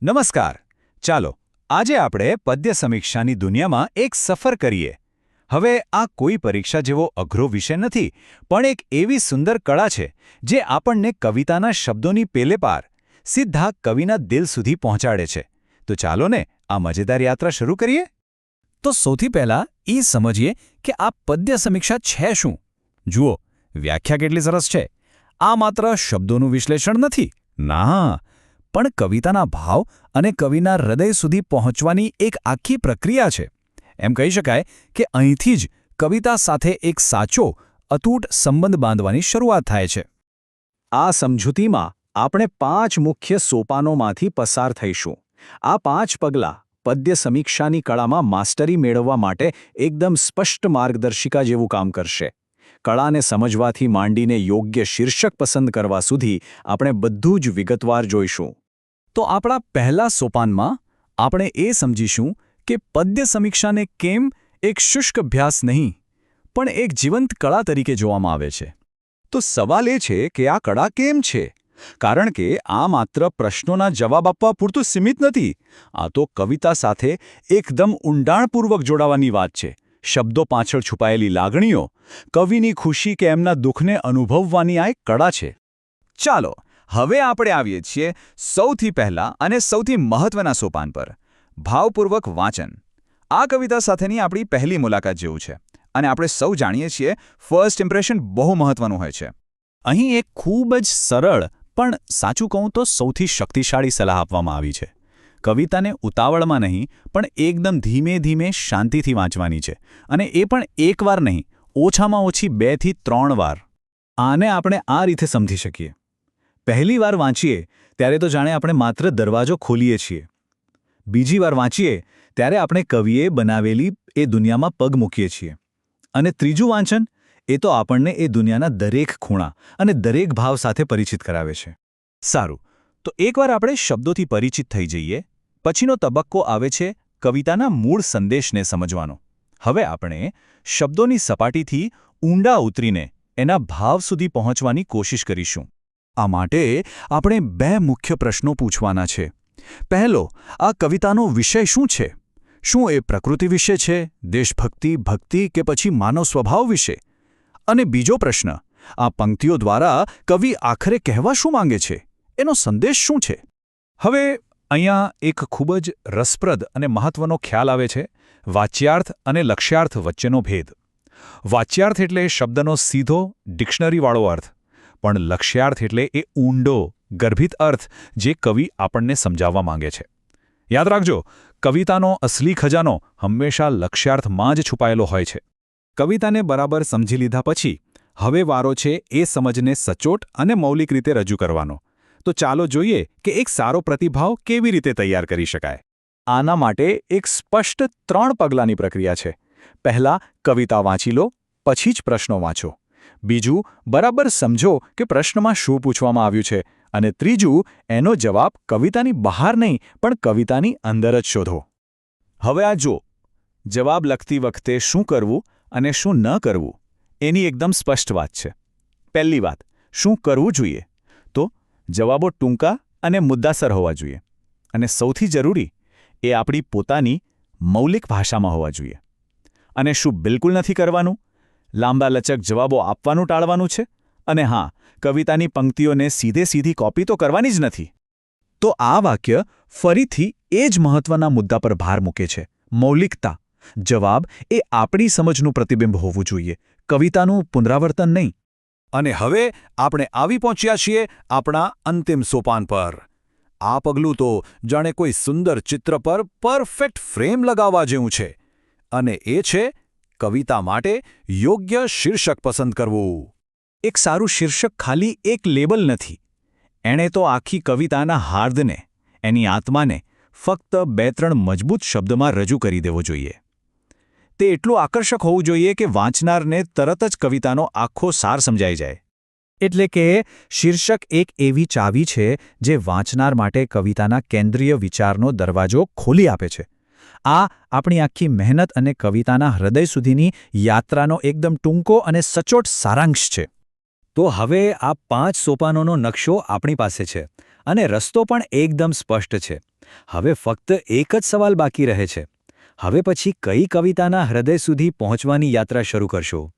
નમસ્કાર. ચાલો આજે આપણે પદ્ય સમીક્ષાની દુનિયામાં એક સફર કરીએ. હવે આ કોઈ પરીક્ષા જેવો અઘરો વિષય નથી, પણ એક એવી સુંદર કળા છે જે આપણને કવિતાના શબ્દોની પેલે પાર સીધા કવિના દિલ સુધી પહોંચાડે છે. તો ચાલો ને આ મજેદાર યાત્રા શરૂ કરીએ. તો સૌથી પહેલાં એ સમજીએ કે આ પદ્ય સમીક્ષા છે શું. જુઓ, વ્યાખ્યા કેટલી સરસ છે. આ માત્ર શબ્દોનું વિશ્લેષણ નથી, ના, પણ કવિતાના ભાવ અને કવિના હૃદય સુધી પહોંચવાની એક આખી પ્રક્રિયા છે. એમ કહી શકાય કે અહીંથી જ કવિતા સાથે એક સાચો, અતૂટ સંબંધ બાંધવાની શરૂઆત થાય છે. આ સમજૂતીમાં આપણે 5 મુખ્ય સોપાનોમાંથી પસાર થઈશું. આ 5 પગલાં પદ્ય સમીક્ષાની કળામાં માસ્ટરી મેળવવા માટે એકદમ સ્પષ્ટ માર્ગદર્શિકા જેવું કામ કરશે. કળાને સમજવાથી માંડીને યોગ્ય શીર્ષક પસંદ કરવા સુધી આપણે બધું જ વિગતવાર જોઈશું. તો આપણા પહેલા સોપાનમાં આપણે એ સમજીશું કે પદ્ય સમીક્ષાને કેમ એક શુષ્ક અભ્યાસ નહીં, પણ એક જીવંત કળા તરીકે જોવામાં આવે છે. તો સવાલ એ છે કે આ કળા કેમ છે? કારણ કે આ માત્ર પ્રશ્નોના જવાબ આપવા પૂરતું સીમિત નથી. આ તો કવિતા સાથે એકદમ ઊંડાણપૂર્વક જોડાવાની વાત છે. શબ્દો પાછળ છુપાયેલી લાગણીઓ, કવિની ખુશી કે એમના દુઃખને અનુભવવાની આ એક કળા છે. ચાલો હવે આપણે આવીએ છીએ સૌથી પહેલા અને સૌથી મહત્વના સોપાન પર, ભાવપૂર્વક વાંચન. આ કવિતા સાથેની આપણી પહેલી મુલાકાત જેવું છે, અને આપણે સૌ જાણીએ છીએ ફર્સ્ટ ઇમ્પ્રેશન બહુ મહત્વનું હોય છે. અહીં એક ખૂબ જ સરળ પણ સાચું કહું તો સૌથી શક્તિશાળી સલાહ આપવામાં આવી છે. કવિતાને ઉતાવળમાં નહીં, પણ એકદમ ધીમે ધીમે શાંતિથી વાંચવાની છે, અને એ પણ એકવાર નહીં, ઓછામાં ઓછી 2 થી 3 વાર. આને આપણે આ રીતે સમજી શકીએ. પહેલી વાર વાંચીએ ત્યારે તો જાણે આપણે માત્ર દરવાજો ખોલીએ છીએ. બીજી વાર વાંચીએ ત્યારે આપણે કવિએ બનાવેલી એ દુનિયામાં પગ મૂકીએ છીએ. અને ત્રીજું વાંચન એ તો આપણને એ દુનિયાના દરેક ખૂણા અને દરેક ભાવ સાથે પરિચિત કરાવે છે. સારું, તો એકવાર આપણે શબ્દોથી પરિચિત થઈ જઈએ, પછીનો તબક્કો આવે છે કવિતાના મૂળ સંદેશને સમજવાનો. હવે આપણે શબ્દોની સપાટીથી ઊંડા ઉતરીને એના ભાવ સુધી પહોંચવાની કોશિશ કરીશું. આ માટે આપણે 2 મુખ્ય પ્રશ્નો પૂછવાના છે. પહેલો, આ કવિતાનો વિષય શું છે? શું એ પ્રકૃતિ વિશે છે, દેશભક્તિ, ભક્તિ કે પછી માનવ સ્વભાવ વિશે? અને બીજો પ્રશ્ન, આ પંક્તિઓ દ્વારા કવિ આખરે કહેવા શું માંગે છે? એનો સંદેશ શું છે? હવે અહીંયા એક ખૂબ જ રસપ્રદ અને મહત્વનો ખ્યાલ આવે છે, વાચ્યાર્થ અને લક્ષ્યાર્થ વચ્ચેનો ભેદ. વાચ્યાર્થ એટલે શબ્દનો સીધો ડિક્શનરીવાળો અર્થ, પણ લક્ષ્યાર્થ એટલે એ ઊંડો, ગર્ભિત અર્થ જે કવિ આપણને સમજાવવા માંગે છે. યાદ રાખજો, કવિતાનો અસલી ખજાનો હંમેશા લક્ષ્યાર્થમાં જ છુપાયેલો હોય છે. કવિતાને બરાબર સમજી લીધા પછી હવે વારો છે એ સમજને સચોટ અને મૌલિક રીતે રજૂ કરવાનો. તો ચાલો જોઈએ કે એક સારો પ્રતિભાવ કેવી રીતે તૈયાર કરી શકાય. આના માટે એક સ્પષ્ટ 3 પગલાંની પ્રક્રિયા છે. પહેલા કવિતા વાંચી લો, પછી જ પ્રશ્નો વાંચો. બીજું, બરાબર સમજો કે પ્રશ્નમાં શું પૂછવામાં આવ્યું છે. અને ત્રીજું, એનો જવાબ કવિતાની બહાર નહીં, પણ કવિતાની અંદર જ શોધો. હવે આ જો, જવાબ લખતી વખતે શું કરવું અને શું ન કરવું એની એકદમ સ્પષ્ટ વાત છે. પહેલી વાત, શું કરવું જોઈએ? તો જવાબો ટૂંકા અને મુદ્દાસર હોવા જોઈએ. અને સૌથી જરૂરી, એ આપણી પોતાની મૌલિક ભાષામાં હોવા જોઈએ. અને શું બિલકુલ નથી કરવાનું? લાંબા લચક જવાબો આપવાનું ટાળવાનું છે. અને હા, કવિતાની પંક્તિઓને સીધી કોપી તો કરવાની જ નથી. તો આ વાક્ય ફરીથી એ જ મહત્વના મુદ્દા પર ભાર મૂકે છે, મૌલિકતા. જવાબ એ આપણી સમજનું પ્રતિબિંબ હોવું જોઈએ, કવિતાનું પુનરાવર્તન નહીં. અને હવે આપણે આવી પહોંચ્યા છીએ આપણા અંતિમ સોપાન પર. આ પગલું તો જાણે કોઈ સુંદર ચિત્ર પર પરફેક્ટ ફ્રેમ લગાવવા જેવું છે. અને એ છે કવિતા માટે યોગ્ય શીર્ષક પસંદ કરવું. એક સારું શીર્ષક ખાલી એક લેબલ નથી. એણે તો આખી કવિતાના હાર્દને, એની આત્માને ફક્ત 2-3 મજબૂત શબ્દમાં રજૂ કરી દેવો જોઈએ. તે એટલું આકર્ષક હોવું જોઈએ કે વાંચનારને તરત જ કવિતાનો આખો સાર સમજાઈ જાય. એટલે કે શીર્ષક એક એવી ચાવી છે જે વાંચનાર માટે કવિતાના કેન્દ્રીય વિચારનો દરવાજો ખોલી આપે છે. આ આપણી આખી મહેનત અને કવિતાના હૃદય સુધીની યાત્રાનો એકદમ ટૂંકો અને સચોટ સારાંશ છે. તો હવે આ 5 સોપાનોનો નકશો આપણી પાસે છે અને રસ્તો પણ એકદમ સ્પષ્ટ છે. હવે ફક્ત એક જ સવાલ બાકી રહે છે. હવે પછી કઈ કવિતાના હૃદય સુધી પહોંચવાની યાત્રા શરૂ કરશો?